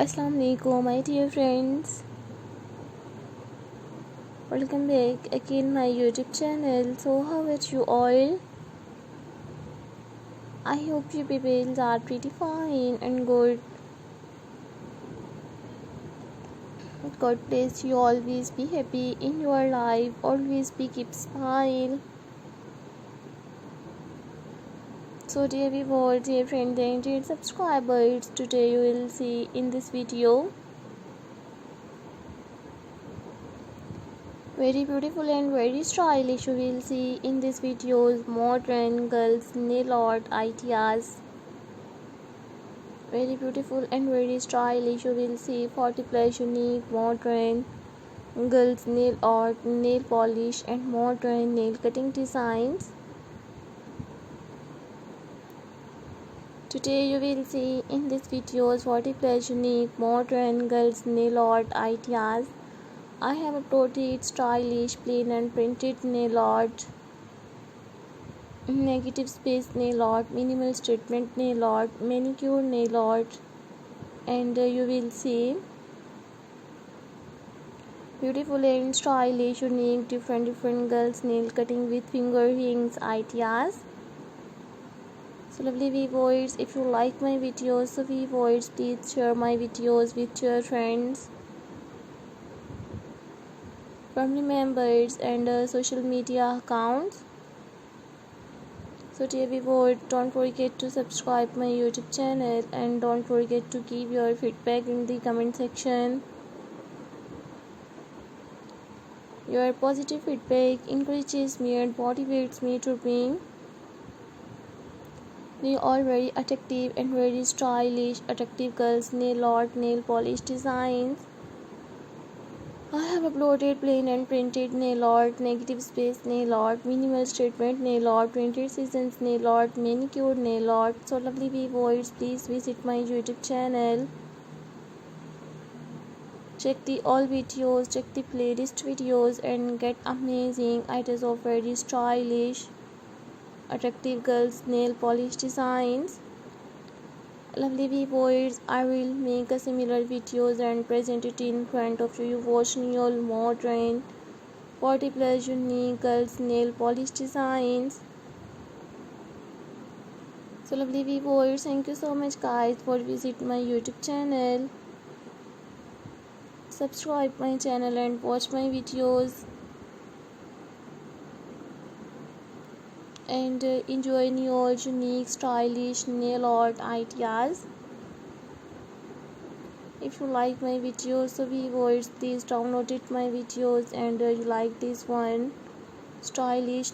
Assalamu alaikum, my dear friends. Welcome back again my YouTube channel. So how are you all? I hope you people are pretty fine and good. God bless you. Always be happy in your life. Always be keep smile. So dear viewers, dear friends and dear subscribers, today you will see in this video very beautiful and very stylish. You will see in this videos modern girls nail art ideas. Very beautiful and very stylish. You will see 40 plus unique modern girls nail art, nail polish and modern nail cutting designs. Today you will see in this videos 40 plus unique modern girls nail art ideas. I have uploaded stylish plain and printed nail art, negative space nail art, minimal statement nail art, manicure nail art, and you will see beautiful and stylish, unique, different girls nail cutting with finger rings ideas. So lovely viewers, if you like my videos, so viewers, please share my videos with your friends, family members and social media accounts. So dear viewers, don't forget to subscribe my YouTube channel and don't forget to give your feedback in the comment section. Your positive feedback encourages me and motivates me to bring the all very attractive and very stylish attractive girls nail art, nail polish designs. I have uploaded plain and printed nail art, negative space nail art, minimal statement nail art, printed seasons nail art, manicure nail art. So lovely viewers, please visit my YouTube channel. Check the all videos, check the playlist videos and get amazing ideas of very stylish attractive girls nail polish designs. Lovely viewers, I will make a similar videos and present it in front of you. Watch new modern 40 plus unique girls nail polish designs. So lovely viewers, thank you so much guys for visit my YouTube channel. Subscribe my channel and watch my videos and enjoy new unique stylish nail art ideas. If you like my videos, so viewers, please download it my videos and you like this one stylish